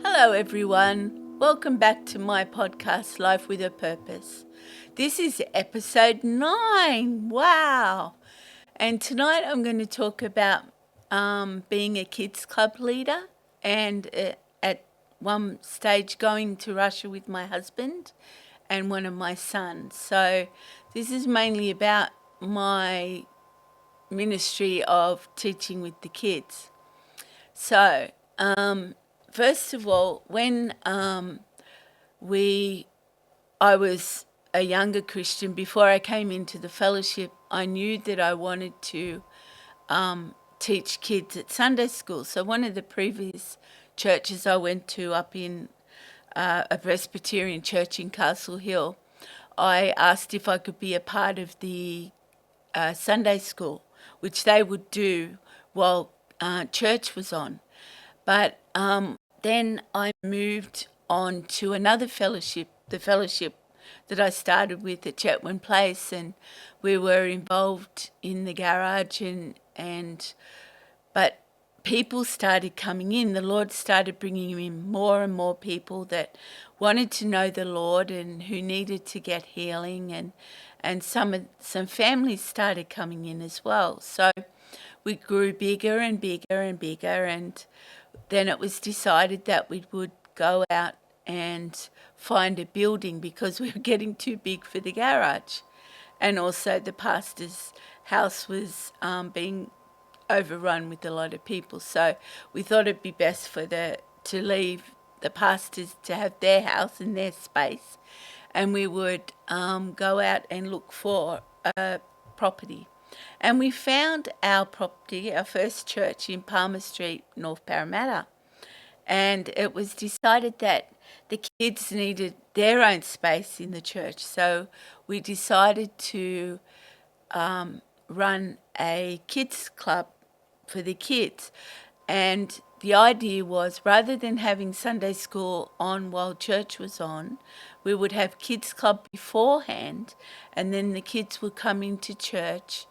Hello, everyone. Welcome back to my podcast, Life with a Purpose. This is episode 9. Wow. And tonight I'm going to talk about being a kids club leader and at one stage going to Russia with my husband and one of my sons. So this is mainly about my ministry of teaching with the kids. So, first of all, when I was a younger Christian, before I came into the fellowship, I knew that I wanted to teach kids at Sunday school. So one of the previous churches I went to up in a Presbyterian church in Castle Hill, I asked if I could be a part of the Sunday school, which they would do while church was on. But then I moved on to another fellowship, the fellowship that I started with at Chetwynd Place, and we were involved in the garage but people started coming in. The Lord started bringing in more and more people that wanted to know the Lord and who needed to get healing, and some families started coming in as well. So we grew bigger and bigger and bigger, and then it was decided that we would go out and find a building because we were getting too big for the garage. And also the pastor's house was being overrun with a lot of people. So we thought it'd be best to leave the pastors to have their house and their space, and we would go out and look for a property. And we found our property, our first church in Palmer Street, North Parramatta. And it was decided that the kids needed their own space in the church. So we decided to run a kids club for the kids. And the idea was, rather than having Sunday school on while church was on, we would have kids club beforehand, and then the kids would come into church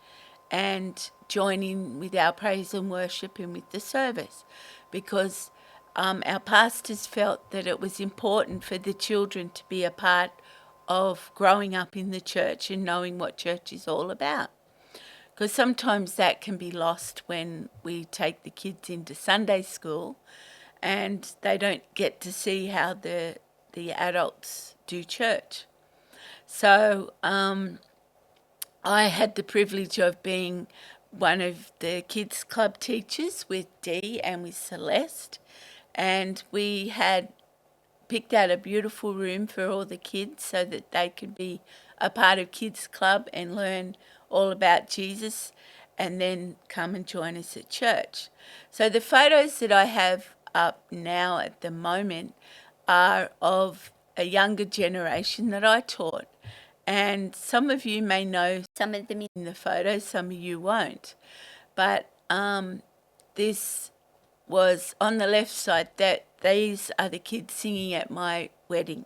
and join in with our praise and worship and with the service, because our pastors felt that it was important for the children to be a part of growing up in the church and knowing what church is all about. Because sometimes that can be lost when we take the kids into Sunday school and they don't get to see how the adults do church. So I had the privilege of being one of the kids club teachers with Dee and with Celeste, and we had picked out a beautiful room for all the kids so that they could be a part of kids club and learn all about Jesus and then come and join us at church. So the photos that I have up now at the moment are of a younger generation that I taught. And some of you may know some of them in the photos, some of you won't. But this was on the left side, that these are the kids singing at my wedding.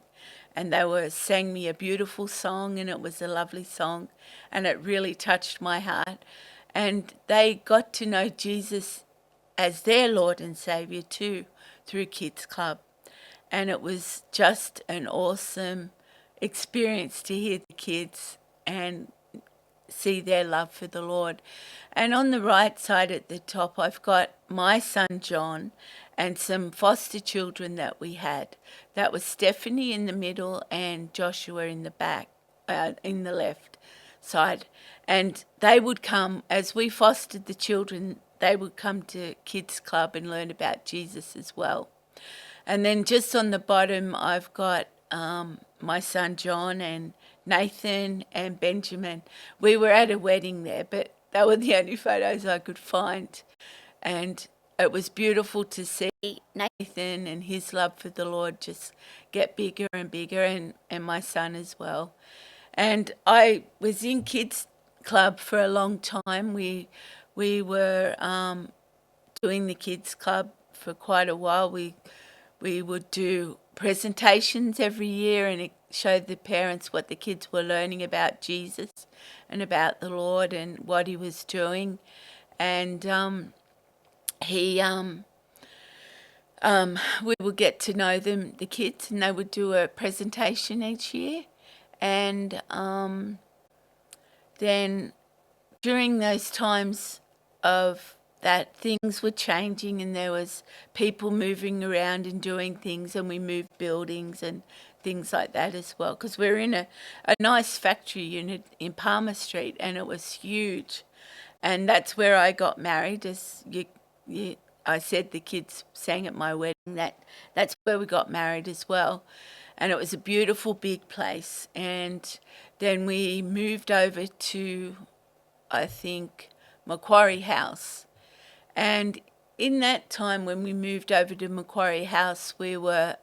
And they sang me a beautiful song, and it was a lovely song, and it really touched my heart. And they got to know Jesus as their Lord and Saviour too through Kids Club. And it was just an awesome experience to hear the kids and see their love for the Lord. And on the right side at the top, I've got my son John and some foster children that we had. That was Stephanie in the middle and Joshua in the back, in the left side. And they would come, as we fostered the children, they would come to Kids Club and learn about Jesus as well. And then just on the bottom, I've got my son John and Nathan and Benjamin. We were at a wedding there, but they were the only photos I could find. And it was beautiful to see Nathan and his love for the Lord just get bigger and bigger, and my son as well. And I was in Kids Club for a long time. We were doing the Kids Club for quite a while. We would do presentations every year, and it showed the parents what the kids were learning about Jesus and about the Lord and what he was doing. And he we would get to know them, the kids, and they would do a presentation each year. And then during those times of that, things were changing and there was people moving around and doing things, and we moved buildings and things like that as well, because we're in a nice factory unit in Palmer Street, and it was huge. And that's where I got married. As I said, the kids sang at my wedding. That's where we got married as well. And it was a beautiful big place. And then we moved over to, I think, Macquarie House. And in that time when we moved over to Macquarie House, we were,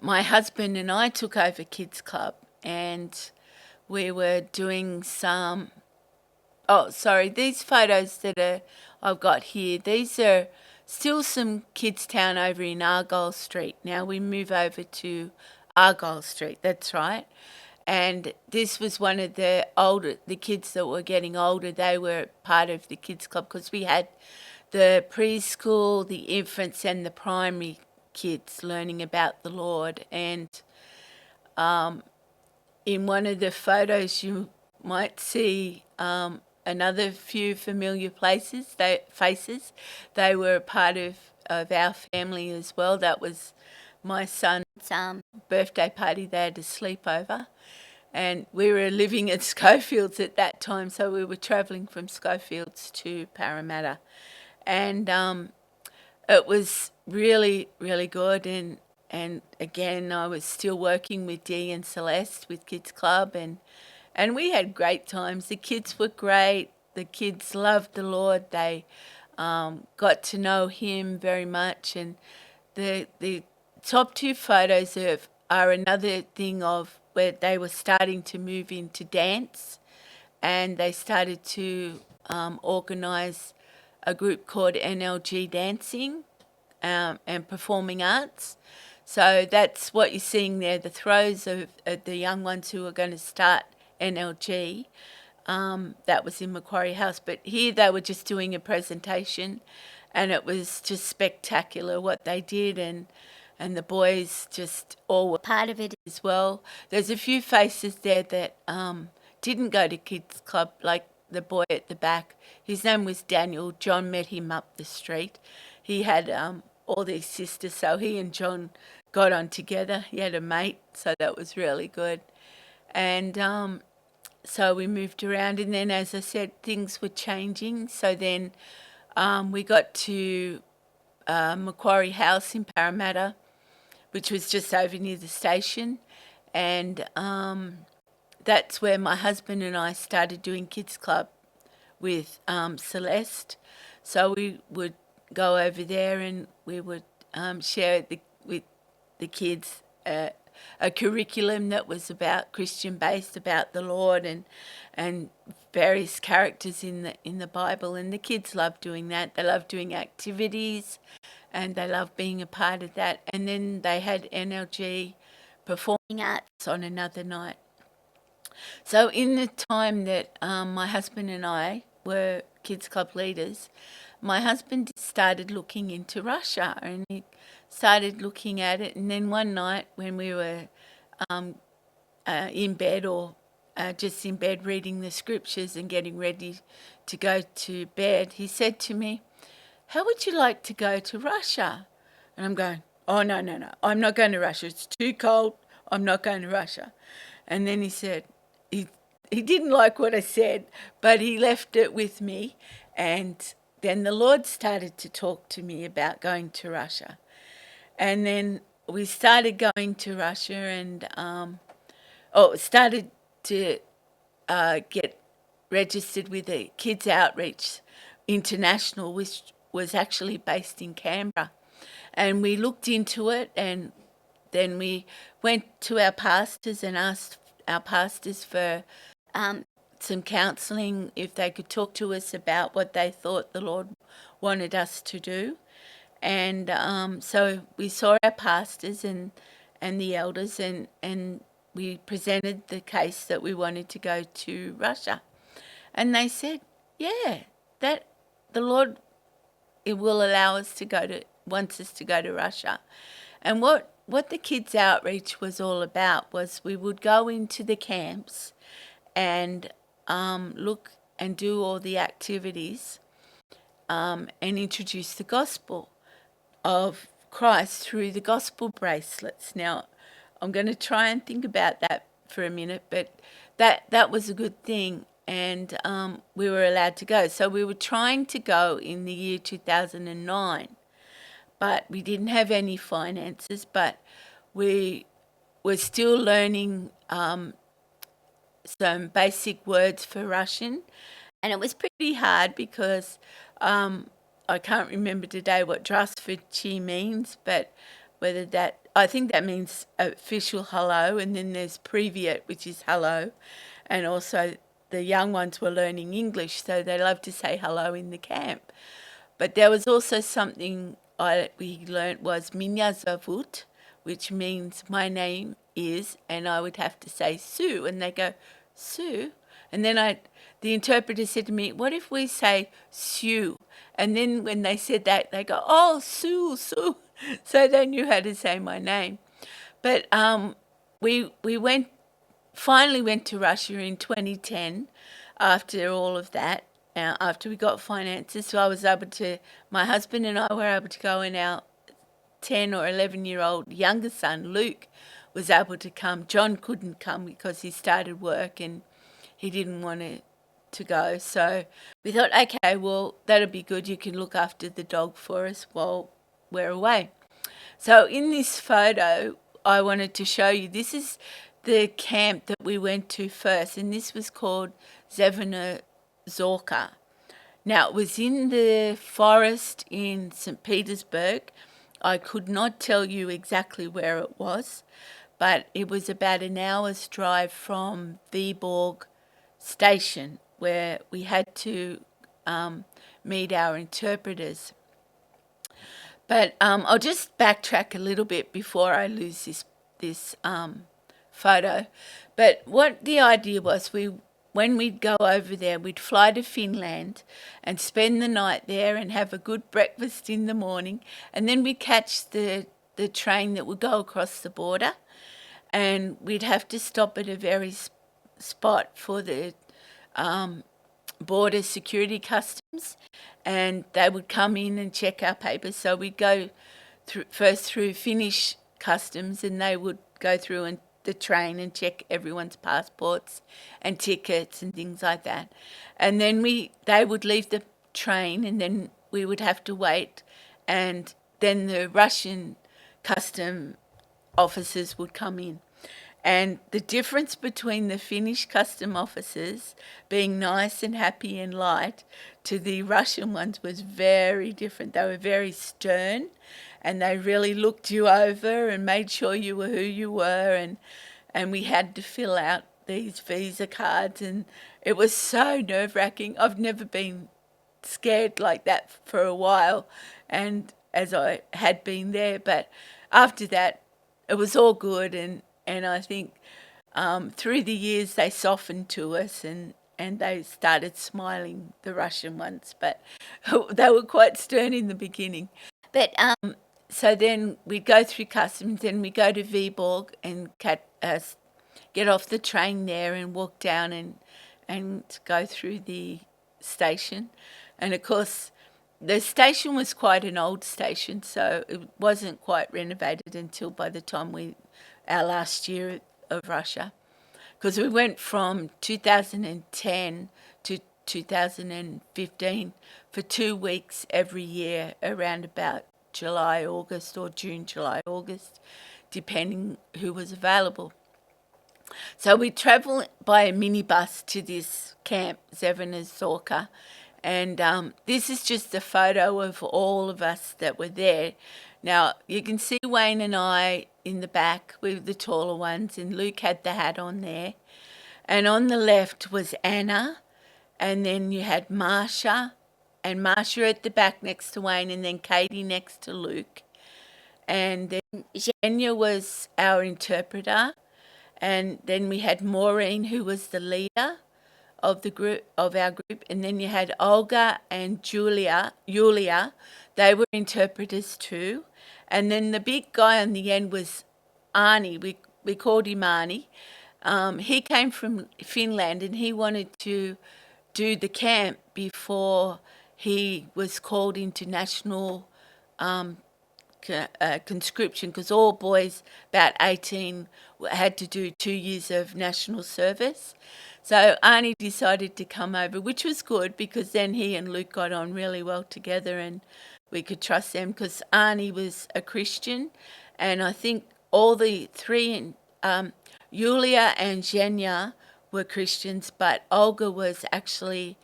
my husband and I took over Kids Club, and we were doing some, oh, sorry, these photos I've got here, these are still some Kids Town over in Argyle Street. Now we move over to Argyle Street, that's right. And this was one of the kids that were getting older. They were part of the Kids Club because we had the preschool, the infants, and the primary kids learning about the Lord. And in one of the photos, you might see another few familiar faces. They were a part of our family as well. That was my son's birthday party. They had a sleepover. And we were living at Schofields at that time, so we were travelling from Schofields to Parramatta. And it was really, really good. And again, I was still working with Dee and Celeste with Kids Club, and we had great times. The kids were great. The kids loved the Lord. They got to know Him very much. And the top two photos are another thing of where they were starting to move into dance, and they started to organise a group called NLG Dancing and Performing Arts. So that's what you're seeing there, the throws of the young ones who are going to start NLG. That was in Macquarie House. But here they were just doing a presentation, and it was just spectacular what they did, and the boys just all were part of it as well. There's a few faces there that didn't go to Kids Club, like the boy at the back. His name was Daniel. John met him up the street. He had all these sisters, so he and John got on together. He had a mate, so that was really good. And so we moved around, and then, as I said, things were changing. So then we got to Macquarie House in Parramatta, which was just over near the station. And that's where my husband and I started doing Kids Club with Celeste. So we would go over there, and we would share with the kids a curriculum that was about Christian-based, about the Lord, and various characters in the Bible. And the kids love doing that. They love doing activities, and they love being a part of that. And then they had NLG Performing Arts on another night. So in the time that my husband and I were Kids Club leaders, my husband started looking into Russia, and he started looking at it. And then one night when we were in bed, or just in bed reading the scriptures and getting ready to go to bed, he said to me, "How would you like to go to Russia?" And I'm going, "Oh, no, I'm not going to Russia. It's too cold. I'm not going to Russia." And then he said, he didn't like what I said, but he left it with me. And then the Lord started to talk to me about going to Russia. And then we started going to Russia, and started to get registered with the Kids Outreach International, which was actually based in Canberra. And we looked into it, and then we went to our pastors and asked our pastors for some counselling, if they could talk to us about what they thought the Lord wanted us to do. And so we saw our pastors and the elders, and we presented the case that we wanted to go to Russia. And they said, yeah, that the Lord it will allow us to wants us to go to Russia. And what the kids' outreach was all about was we would go into the camps and look and do all the activities and introduce the gospel of Christ through the gospel bracelets. Now, I'm going to try and think about that for a minute, but that was a good thing, and we were allowed to go. So we were trying to go in the year 2009, but we didn't have any finances, but we were still learning some basic words for Russian, and it was pretty hard because I can't remember today what "здравствуйте" means, but I think that means official hello, and then there's "привет," which is hello, and also the young ones were learning English, so they love to say hello in the camp. But there was also something we learnt was "меня зовут," which means my name is, and I would have to say Sue, and they go, Sue? And then the interpreter said to me, what if we say Sue? And then when they said that, they go, oh, Sue, Sue. So they knew how to say my name. But we finally went to Russia in 2010 after all of that, after we got finances. So I was able to, my husband and I were able to go, and our 10 or 11-year-old younger son, Luke, was able to come. John couldn't come because he started work and he didn't want to go. So we thought, okay, well, that'll be good. You can look after the dog for us while we're away. So in this photo, I wanted to show you, this is the camp that we went to first, and this was called Zevna Zorka. Now, it was in the forest in St. Petersburg. I could not tell you exactly where it was, but it was about an hour's drive from Viborg station, where we had to meet our interpreters. But I'll just backtrack a little bit before I lose this photo. But what the idea was, when we'd go over there, we'd fly to Finland and spend the night there and have a good breakfast in the morning, and then we'd catch the train that would go across the border, and we'd have to stop at a very spot for the border security customs, and they would come in and check our papers. So we'd go first through Finnish customs, and they would go through the train and check everyone's passports and tickets and things like that. And then they would leave the train, and then we would have to wait, and then the Russian custom officers would come in. And the difference between the Finnish custom officers being nice and happy and light to the Russian ones was very different. They were very stern, and they really looked you over and made sure you were who you were, and we had to fill out these visa cards, and it was so nerve-wracking. I've never been scared like that for a while, and as I had been there, but after that it was all good, and I think through the years they softened to us, and they started smiling, the Russian ones, but they were quite stern in the beginning. But so then we'd go through customs, then we go to Viborg and get off the train there and walk down and go through the station. And of course, the station was quite an old station, so it wasn't quite renovated until by the time our last year of Russia, because we went from 2010 to 2015 for 2 weeks every year around about July, August, or June, July, August, depending who was available. So we travel by a minibus to this camp, Zevna Zorka, and this is just a photo of all of us that were there. Now, you can see Wayne and I in the back, we were the taller ones, and Luke had the hat on there. And on the left was Anna, and then you had Marsha, and Marsha at the back next to Wayne, and then Katie next to Luke. And then Zhenya was our interpreter, and then we had Maureen, who was the leader of the group of our group, and then you had Olga and Julia. They were interpreters too, and then the big guy on the end was Arnie. We called him Arnie. He came from Finland, and he wanted to do the camp before he was called into national conscription, because all boys about 18 had to do 2 years of national service. So Arnie decided to come over, which was good because then he and Luke got on really well together and we could trust them, because Arnie was a Christian, and I think all the three, Yulia and Zhenya, were Christians, but Olga was actually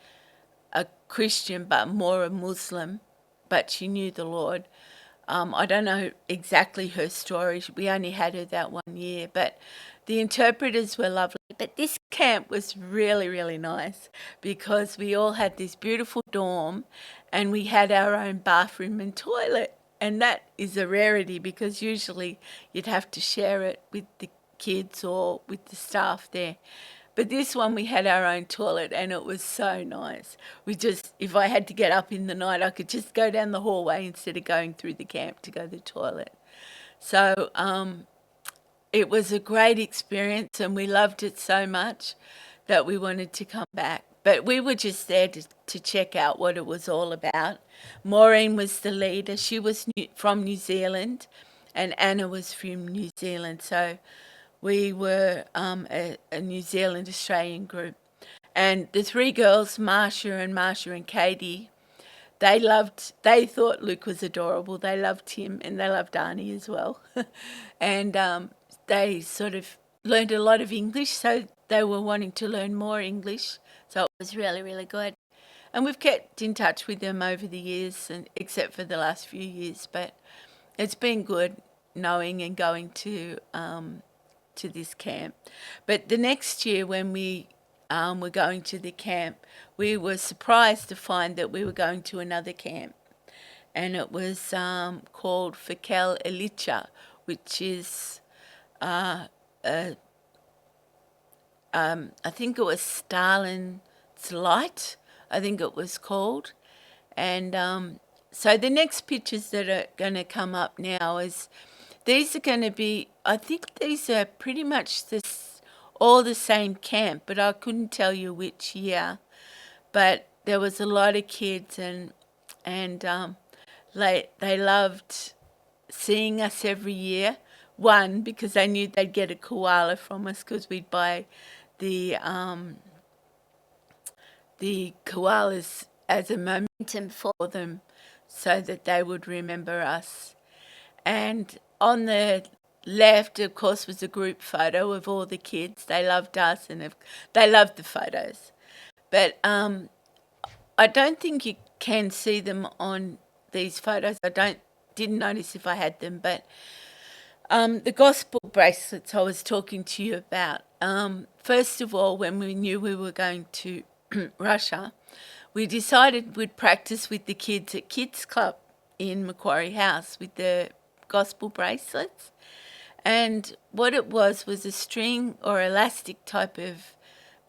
a Christian but more a Muslim, but she knew the Lord. I don't know exactly her story. We only had her that 1 year, but the interpreters were lovely. But this camp was really, really nice because we all had this beautiful dorm and we had our own bathroom and toilet. And that is a rarity because usually you'd have to share it with the kids or with the staff there. But this one, we had our own toilet and it was so nice. If I had to get up in the night, I could just go down the hallway instead of going through the camp to go to the toilet. So it was a great experience and we loved it so much that we wanted to come back. But we were just there to check out what it was all about. Maureen was the leader. She was from New Zealand and Anna was from New Zealand. So we were a New Zealand Australian group. And the three girls, Marsha and Katie, they thought Luke was adorable. They loved him and they loved Arnie as well. And they sort of learned a lot of English, so they were wanting to learn more English. So it was really, really good. And we've kept in touch with them over the years, and except for the last few years. But it's been good knowing and going to this camp. But the next year when we were going to the camp, we were surprised to find that we were going to another camp. And it was called Fekel Elicha, which is, I think it was Stalin's Light, I think it was called. And so the next pictures that are going to come up now is, these are going to be, I think these are pretty much all the same camp, but I couldn't tell you which year. But there was a lot of kids and they loved seeing us every year. One, because they knew they'd get a koala from us because we'd buy the koalas as a momentum for them so that they would remember us. And on the left, of course, was a group photo of all the kids. They loved us and they loved the photos. But I don't think you can see them on these photos. Didn't notice if I had them, but the gospel bracelets I was talking to you about. First of all, when we knew we were going to Russia, we decided we'd practice with the kids at Kids Club in Macquarie House with the gospel bracelets. And what it was a string or elastic type of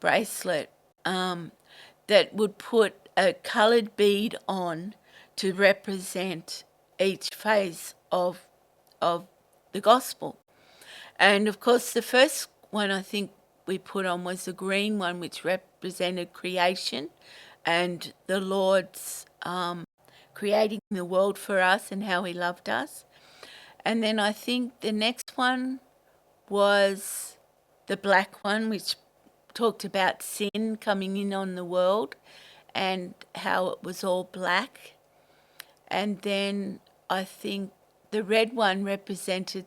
bracelet that would put a coloured bead on to represent each phase of the gospel. And of course the first one I think we put on was the green one, which represented creation and the Lord's creating the world for us and how he loved us. And then I think the next one was the black one, which talked about sin coming in on the world and how it was all black. And then I think the red one represented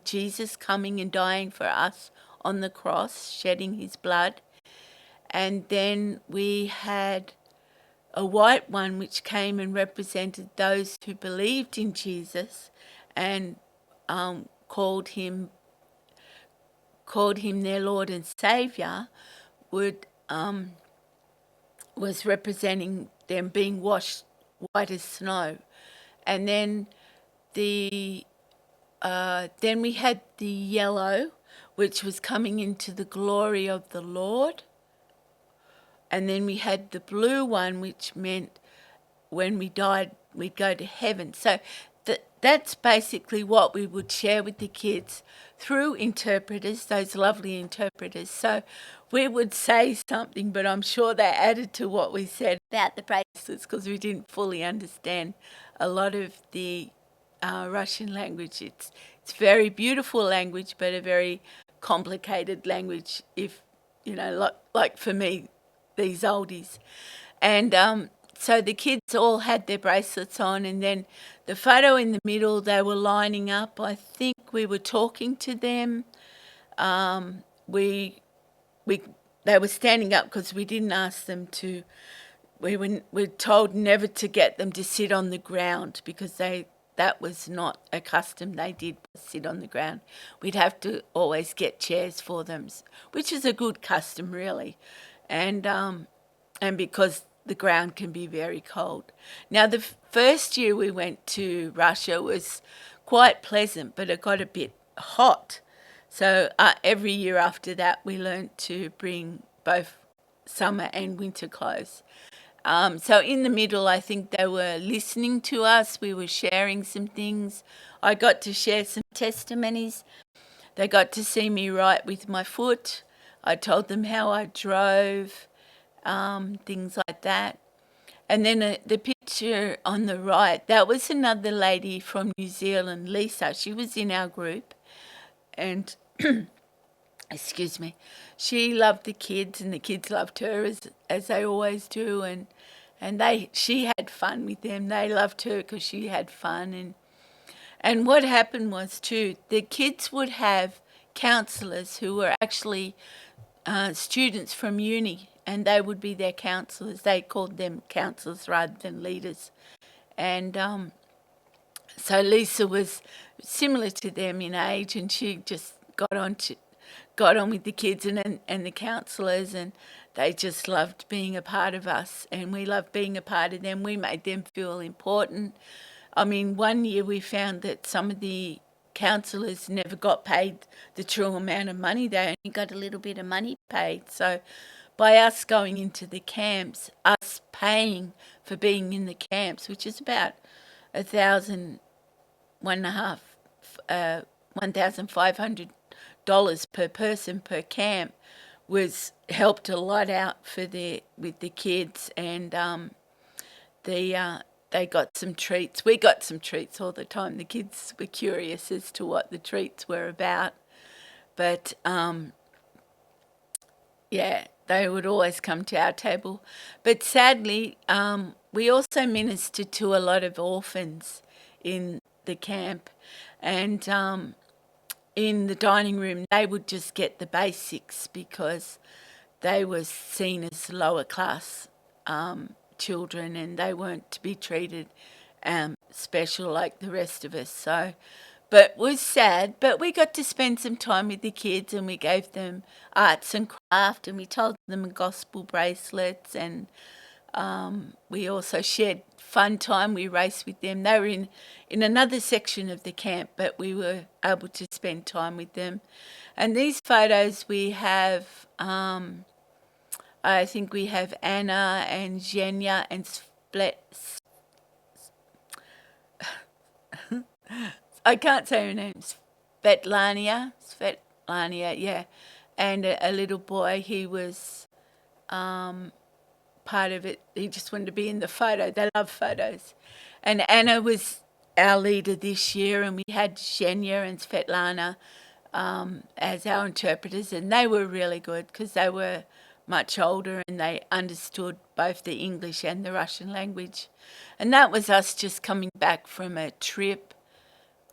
Jesus coming and dying for us on the cross, shedding his blood. And then we had a white one which came and represented those who believed in Jesus and called him their Lord and Saviour, was representing them being washed white as snow. And then then we had the yellow, which was coming into the glory of the Lord. And then we had the blue one, which meant when we died, we'd go to heaven. So that's basically what we would share with the kids through interpreters, those lovely interpreters. So we would say something, but I'm sure they added to what we said about the bracelets because we didn't fully understand a lot of the Russian language. It's very beautiful language, but a very complicated language. If you know, like for me, these oldies, and so the kids all had their bracelets on, and then the photo in the middle, they were lining up. I think we were talking to them. We they were standing up because we didn't ask them to. We're told never to get them to sit on the ground because that was not a custom they did, sit on the ground. We'd have to always get chairs for them, which is a good custom really, and because the ground can be very cold. Now the first year we went to Russia was quite pleasant, but it got a bit hot. So every year after that, we learnt to bring both summer and winter clothes. So in the middle, I think they were listening to us. We were sharing some things. I got to share some testimonies. They got to see me write with my foot. I told them how I drove, things like that. And then the picture on the right, that was another lady from New Zealand, Lisa. She was in our group. And excuse me, she loved the kids and the kids loved her as they always do, and she had fun with them. They loved her because she had fun, and what happened was too, the kids would have counsellors who were actually students from uni, and they would be their counsellors. They called them counsellors rather than leaders, and so Lisa was similar to them in age, and she just got on with the kids and the counsellors, and they just loved being a part of us, and we loved being a part of them. We made them feel important. I mean, one year we found that some of the counsellors never got paid the true amount of money. They only got a little bit of money paid. So by us going into the camps, us paying for being in the camps, which is about $1,500 per person per camp, was helped a lot out with the kids, and they got some treats. We got some treats all the time. The kids were curious as to what the treats were about, but yeah, they would always come to our table. But sadly, we also ministered to a lot of orphans in the camp, and in the dining room, they would just get the basics because they were seen as lower class children, and they weren't to be treated special like the rest of us. So, but it was sad. But we got to spend some time with the kids, and we gave them arts and craft, and we told them gospel bracelets, and we also shared fun time. We raced with them. They were in another section of the camp, but we were able to spend time with them. And these photos we have, I think we have Anna and Zhenya and I can't say her name, Svetlania, yeah. And a little boy, he was part of it. He just wanted to be in the photo. They love photos. And Anna was our leader this year, and we had Zhenya and Svetlana as our interpreters, and they were really good because they were much older and they understood both the English and the Russian language. And that was us just coming back from a trip.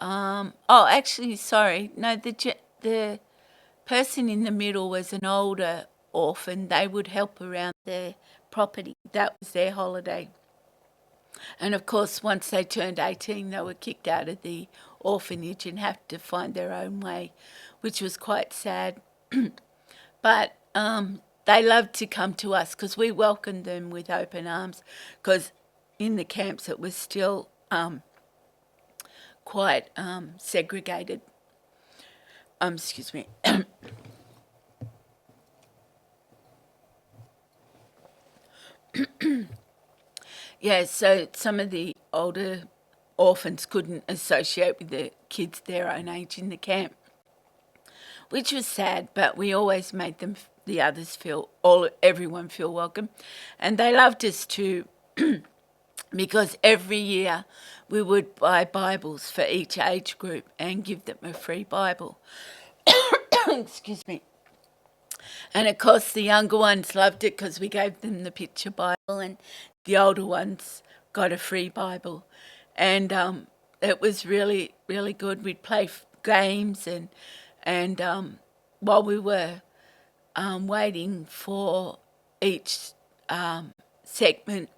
Actually, sorry, no, the person in the middle was an older orphan. They would help around their property. That was their holiday. And of course, once they turned 18, they were kicked out of the orphanage and had to find their own way, which was quite sad. But they loved to come to us because we welcomed them with open arms, because in the camps it was still quite segregated. Excuse me. Yeah, so some of the older orphans couldn't associate with the kids their own age in the camp, which was sad, but we always made them, the others feel, everyone feel welcome. And they loved us too, because every year we would buy Bibles for each age group and give them a free Bible. Excuse me. And of course, the younger ones loved it because we gave them the picture Bible, and the older ones got a free Bible. And it was really, really good. We'd play games, and while we were waiting for each segment,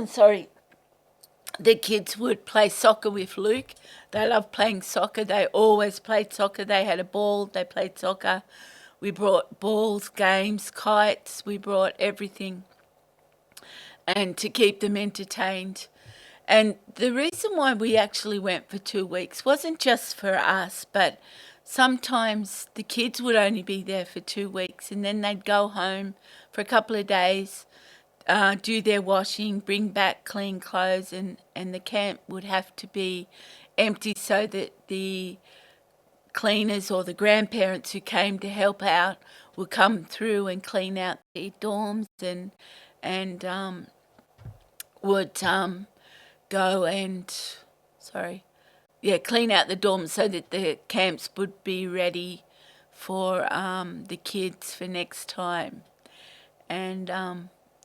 sorry, the kids would play soccer with Luke. They loved playing soccer. They always played soccer. They had a ball. They played soccer. We brought balls, games, kites. We brought everything, and to keep them entertained. And the reason why we actually went for 2 weeks wasn't just for us, but sometimes the kids would only be there for 2 weeks, and then they'd go home for a couple of days, do their washing, bring back clean clothes, and the camp would have to be empty so that the cleaners or the grandparents who came to help out would come through and clean out the dorms, and would go and clean out the dorms so that the camps would be ready for the kids for next time. And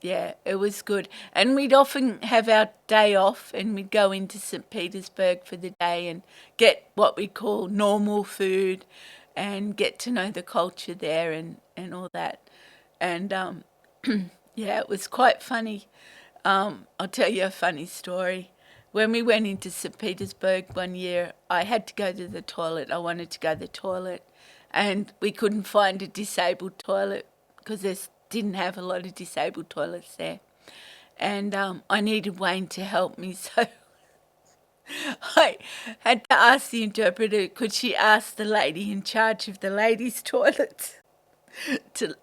it was good. And we'd often have our day off, and we'd go into St. Petersburg for the day and get what we call normal food and get to know the culture there and all that. And it was quite funny. I'll tell you a funny story. When we went into St. Petersburg one year, I had to go to the toilet. I wanted to go to the toilet, and we couldn't find a disabled toilet because they didn't have a lot of disabled toilets there. And I needed Wayne to help me, so I had to ask the interpreter, could she ask the lady in charge of the ladies' toilets to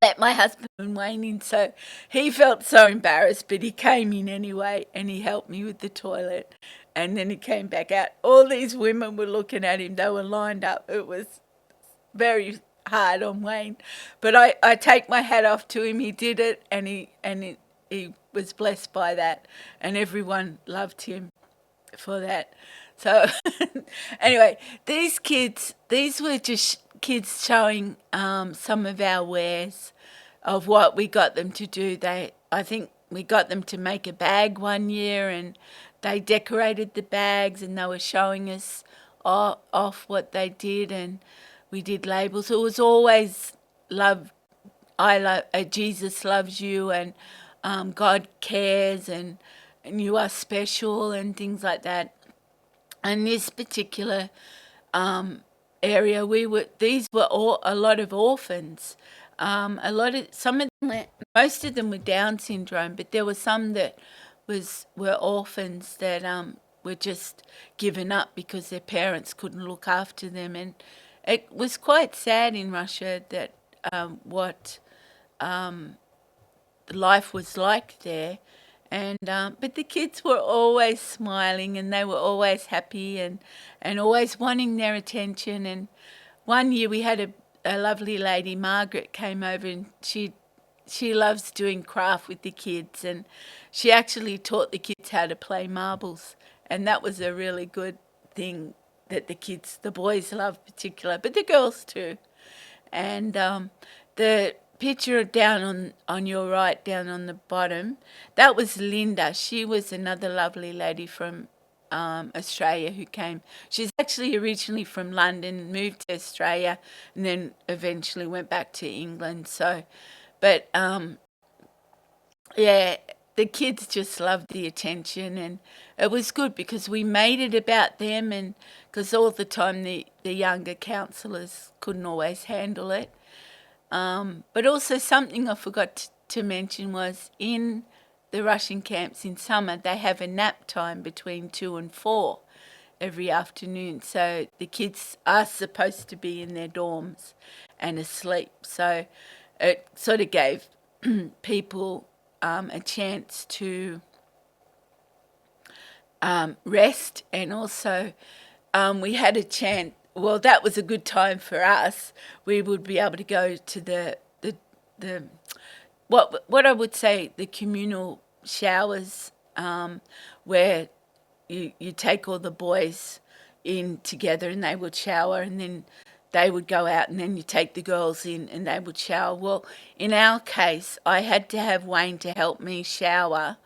let my husband and Wayne in. So he felt so embarrassed, but he came in anyway, and he helped me with the toilet. And then he came back out. All these women were looking at him. They were lined up. It was very hard on Wayne. But I take my hat off to him. He did it, and he was blessed by that. And everyone loved him for that. So anyway, these were just kids showing some of our wares of what we got them to do. I think we got them to make a bag one year, and they decorated the bags, and they were showing us off what they did, and we did labels. It was always Jesus loves you, and God cares, and you are special, and things like that. And this particular area, these were all a lot of orphans. Most of them were Down syndrome, but there were some that were orphans that were just given up because their parents couldn't look after them, and it was quite sad in Russia that what life was like there. And but the kids were always smiling, and they were always happy, and always wanting their attention. And one year we had a lovely lady, Margaret, came over, and she loves doing craft with the kids, and she actually taught the kids how to play marbles, and that was a really good thing that the boys loved particular, but the girls too. And the picture down on your right, down on the bottom, that was Linda. She was another lovely lady from Australia who came. She's actually originally from London, moved to Australia, and then eventually went back to England. So, but the kids just loved the attention, and it was good because we made it about them, and because all the time the younger counsellors couldn't always handle it. But also something I forgot to mention was in the Russian camps in summer, they have a nap time between 2 and 4 every afternoon. So the kids are supposed to be in their dorms and asleep. So it sort of gave people a chance to rest, and also we had a chance. Well, that was a good time for us. We would be able to go to the what I would say the communal showers, where you take all the boys in together and they would shower, and then they would go out, and then you take the girls in and they would shower. Well, in our case, I had to have Wayne to help me shower.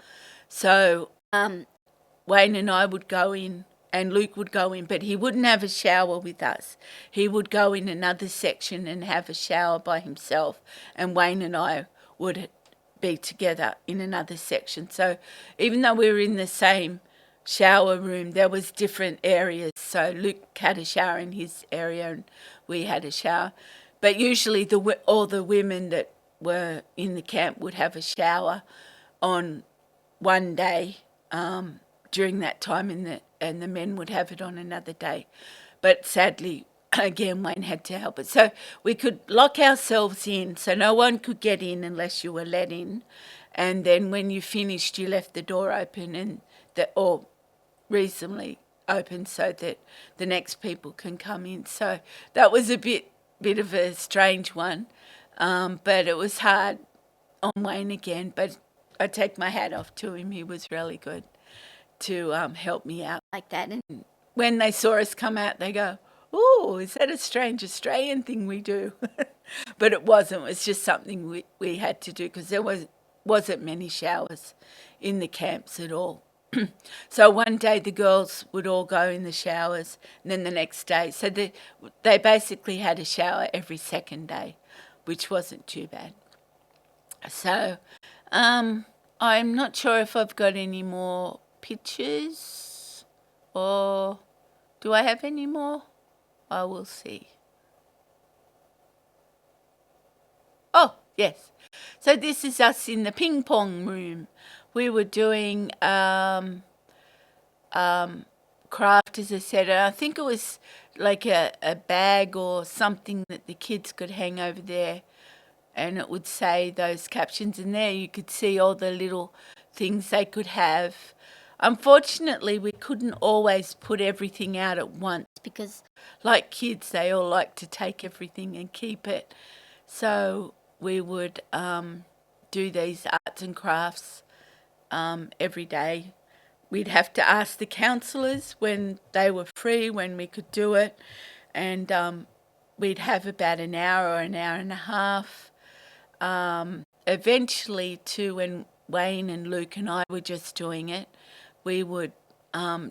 So Wayne and I would go in and Luke would go in, but he wouldn't have a shower with us. He would go in another section and have a shower by himself, and Wayne and I would be together in another section. So even though we were in the same shower room, there was different areas. So Luke had a shower in his area and we had a shower. But usually all the women that were in the camp would have a shower on one day during that time, and the men would have it on another day. But sadly, again, Wayne had to help it. So we could lock ourselves in, so no one could get in unless you were let in. And then when you finished, you left the door open or reasonably open so that the next people can come in. So that was a bit of a strange one, but it was hard on Wayne again. But I take my hat off to him. He was really good to help me out like that. And when they saw us come out, they go, "Oh, is that a strange Australian thing we do?" But it wasn't. It was just something we had to do because there wasn't many showers in the camps at all. So one day the girls would all go in the showers, and then the next day. So they basically had a shower every second day, which wasn't too bad. So I'm not sure if I've got any more pictures, or do I have any more? I will see. Oh, yes. So this is us in the ping pong room. We were doing craft, as I said, and I think it was like a bag or something that the kids could hang over there, and it would say those captions, and there you could see all the little things they could have. Unfortunately, we couldn't always put everything out at once because, like kids, they all like to take everything and keep it. So we would do these arts and crafts every day. We'd have to ask the counsellors when they were free, when we could do it, and we'd have about an hour or an hour and a half. Eventually, too, when Wayne and Luke and I were just doing it, we would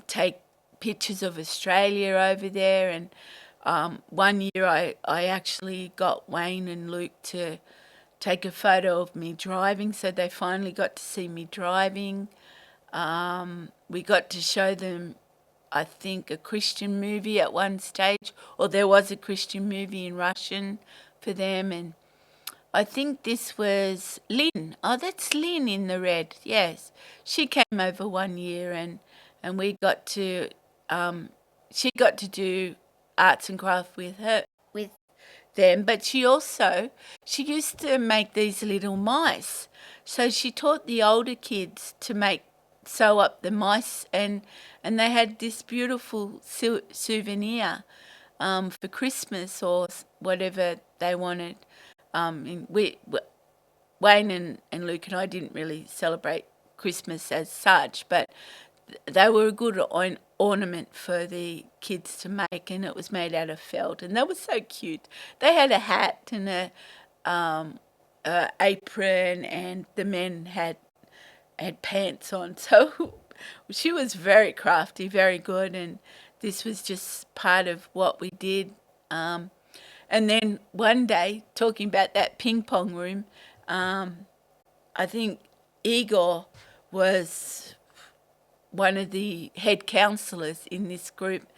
take pictures of Australia over there, and one year I actually got Wayne and Luke to take a photo of me driving, so they finally got to see me driving. We got to show them, I think, a Christian movie at one stage, or there was a Christian movie in Russian for them, and I think this was Lynn. Oh, that's Lynn in the red. Yes, she came over one year, and we got to she got to do arts and craft with them. But she used to make these little mice. So she taught the older kids to sew up the mice, and they had this beautiful souvenir for Christmas or whatever they wanted. Wayne and Luke and I didn't really celebrate Christmas as such, but they were a good ornament for the kids to make, and it was made out of felt, and they were so cute. They had a hat and a apron, and the men had pants on. So she was very crafty, very good, and this was just part of what we did. And then one day, talking about that ping pong room, I think Igor was one of the head counsellors in this group,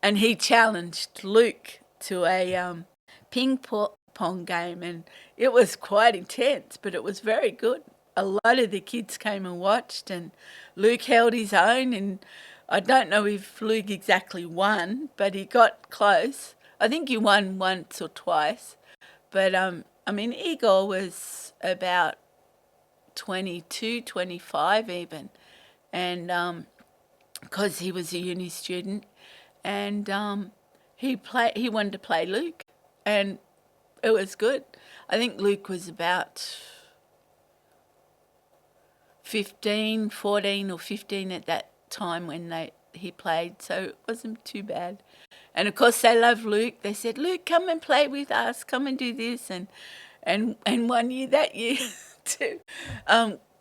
and he challenged Luke to a ping pong game, and it was quite intense, but it was very good. A lot of the kids came and watched, and Luke held his own, and I don't know if Luke exactly won, but he got close. I think he won once or twice. But I mean, Igor was about 22, 25 even, and because he was a uni student, and he wanted to play Luke, and it was good. I think Luke was about 15, 14 or 15 at that time when he played, so it wasn't too bad. And of course they loved Luke. They said, Luke, come and play with us, come and do this, and one year, that year too,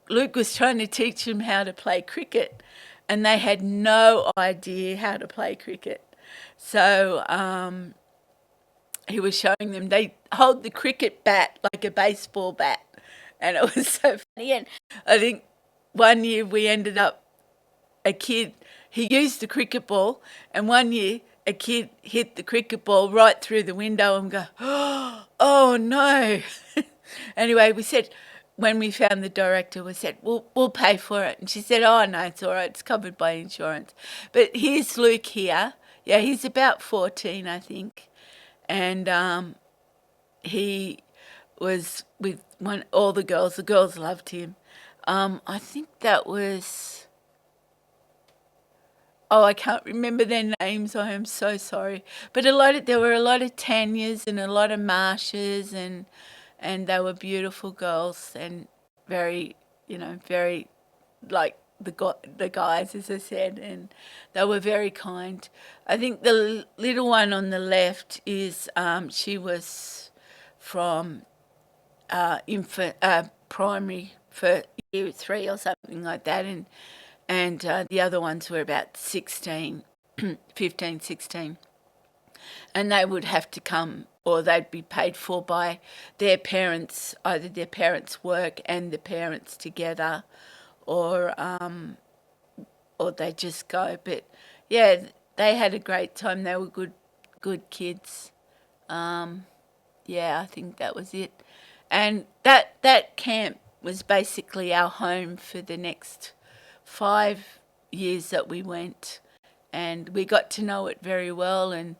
Luke was trying to teach them how to play cricket, and they had no idea how to play cricket. So he was showing them. They hold the cricket bat like a baseball bat, and it was so funny. And I think one year we ended up, a kid, he used the cricket ball, and one year a kid hit the cricket ball right through the window and go, oh no. Anyway, we said, when we found the director, we said, we'll pay for it. And she said, oh no, it's all right, it's covered by insurance. But here's Luke here. Yeah, he's about 14, I think. And he was with all the girls. The girls loved him. I think that was, oh, I can't remember their names. I am so sorry. But there were a lot of Tanyas and a lot of Marshes, and they were beautiful girls and very, very like the guys, as I said, and they were very kind. I think the little one on the left is she was from primary for year 3 or something like that, and the other ones were about 16, 15, 16, and they would have to come, or they'd be paid for by their parents, either their parents' work and the parents together, or they just go. But yeah, they had a great time. They were good kids. Yeah, I think that was it. And that camp was basically our home for the next 5 years that we went, and we got to know it very well. And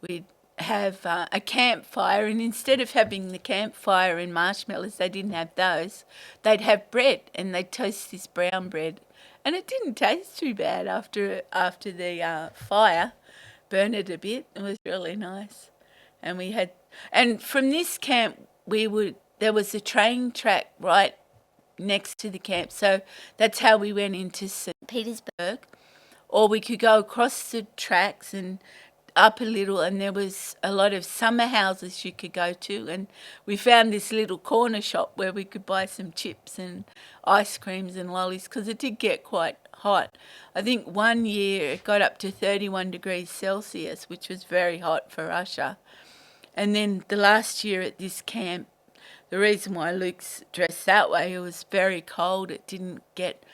we'd have a campfire, and instead of having the campfire and marshmallows, they didn't have those. They'd have bread, and they'd toast this brown bread, and it didn't taste too bad after the fire. Burn it a bit. It was really nice. And from this camp there was a train track right next to the camp, so that's how we went into St. Petersburg. Or we could go across the tracks and up a little, and there was a lot of summer houses you could go to, and we found this little corner shop where we could buy some chips and ice creams and lollies, because it did get quite hot. I think one year it got up to 31 degrees Celsius, which was very hot for Russia. And then the last year at this camp, the reason why Luke's dressed that way, it was very cold. It didn't get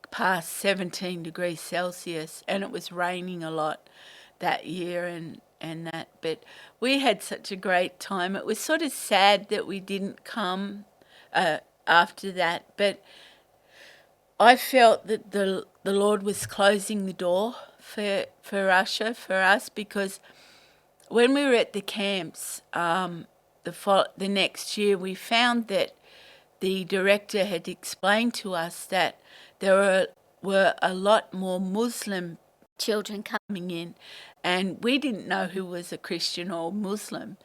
past 17 degrees Celsius, and it was raining a lot that year and that. But we had such a great time. It was sort of sad that we didn't come after that, but I felt that the Lord was closing the door for Russia, for us, because when we were at the camps the next year, we found that the director had explained to us that there were a lot more Muslim children coming in, and we didn't know who was a Christian or Muslim.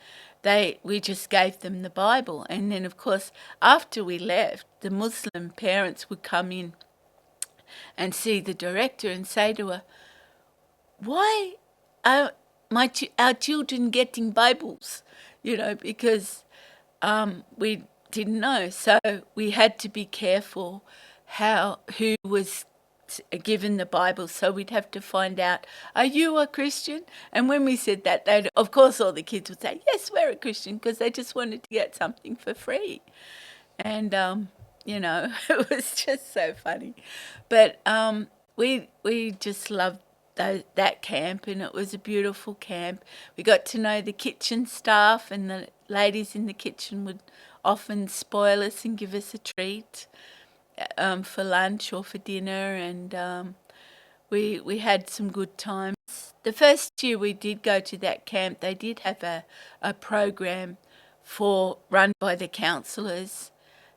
We just gave them the Bible, and then of course after we left, the Muslim parents would come in and see the director and say to her, why are our children getting Bibles? Because we didn't know. So we had to be careful who was given the Bible. So we'd have to find out, are you a Christian? And when we said that, of course all the kids would say, yes, we're a Christian, because they just wanted to get something for free. And, it was just so funny. But we just loved that camp, and it was a beautiful camp. We got to know the kitchen staff, and the ladies in the kitchen would often spoil us and give us a treat for lunch or for dinner, and we had some good times. The first year we did go to that camp, they did have a program run by the counsellors,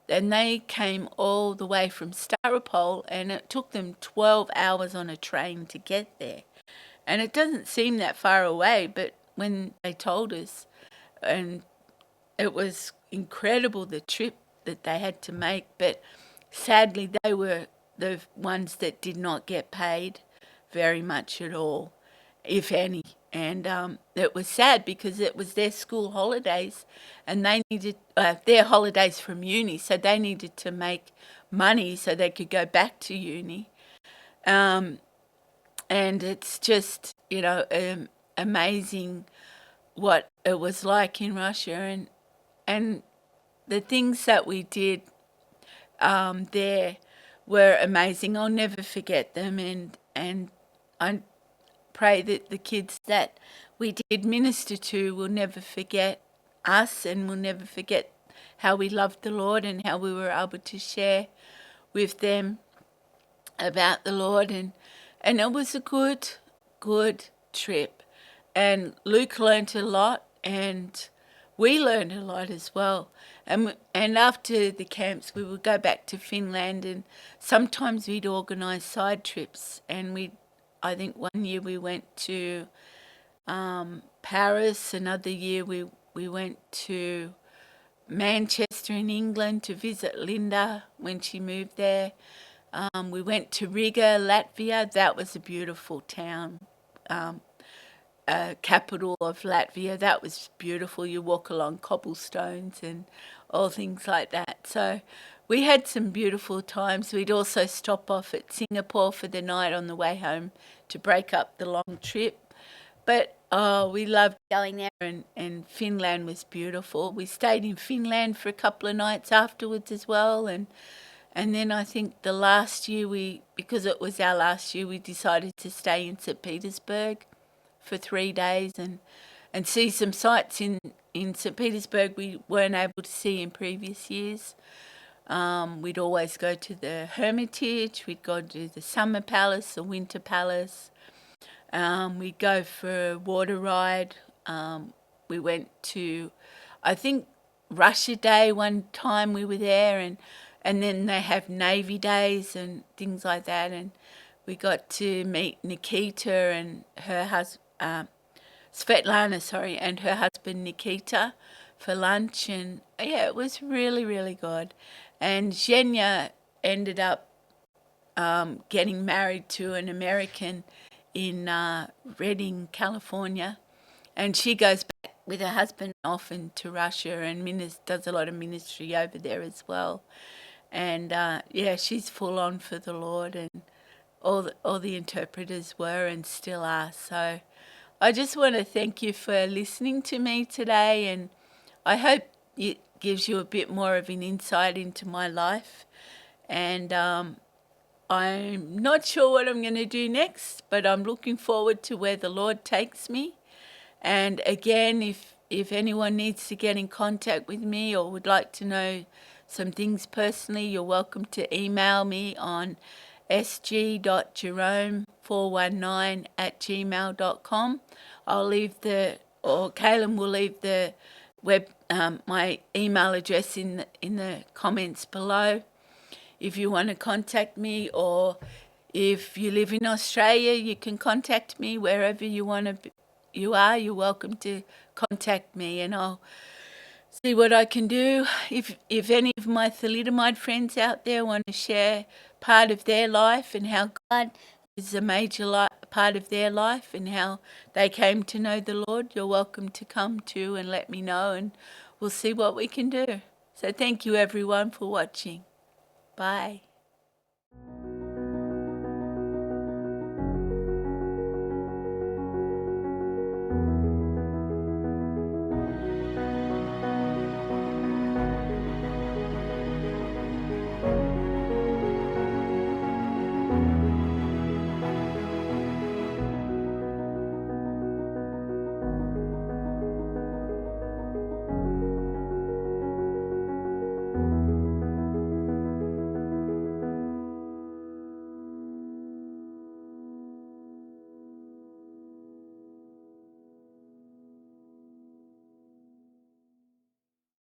and they came all the way from Staropol, and it took them 12 hours on a train to get there. And it doesn't seem that far away, but when they told us, and it was incredible the trip that they had to make, but sadly they were the ones that did not get paid very much at all, if any. And it was sad because it was their school holidays, and they needed their holidays from uni, so they needed to make money so they could go back to uni. And it's just, amazing what it was like in Russia, and the things that we did there were amazing. I'll never forget them, and I pray that the kids that we did minister to will never forget us, and will never forget how we loved the Lord and how we were able to share with them about the Lord, and it was a good trip, and Luke learned a lot, and we learned a lot as well. And after the camps, we would go back to Finland, and sometimes we'd organise side trips. And I think one year we went to Paris. Another year we went to Manchester in England to visit Linda when she moved there. We went to Riga, Latvia. That was a beautiful town. Capital of Latvia. That was beautiful. You walk along cobblestones and all things like that. So we had some beautiful times. We'd also stop off at Singapore for the night on the way home to break up the long trip. But we loved going there, and Finland was beautiful. We stayed in Finland for a couple of nights afterwards as well, and then I think the last year because it was our last year, we decided to stay in St. Petersburg for 3 days and see some sights in St. Petersburg we weren't able to see in previous years. We'd always go to the Hermitage, we'd go to the Summer Palace, the Winter Palace. We'd go for a water ride. We went to, I think, Russia Day one time we were there, and then they have Navy Days and things like that, and we got to meet Nikita and her husband, Svetlana, and her husband Nikita for lunch, and yeah, it was really, really good. And Zhenya ended up getting married to an American in Redding, California, and she goes back with her husband often to Russia and does a lot of ministry over there as well. And she's full on for the Lord, and all the interpreters were and still are. So I just want to thank you for listening to me today, and I hope it gives you a bit more of an insight into my life. And I'm not sure what I'm going to do next, but I'm looking forward to where the Lord takes me. And again, if anyone needs to get in contact with me or would like to know some things personally, you're welcome to email me on sg.jerome419@gmail.com. Kaylem will leave the my email address in the comments below if you want to contact me, or if you live in Australia, you can contact me wherever you are. You're welcome to contact me, and I'll see what I can do. If any of my thalidomide friends out there want to share part of their life and how God is a major part of their life and how they came to know the Lord, you're welcome to come too and let me know, and we'll see what we can do. So thank you everyone for watching. Bye.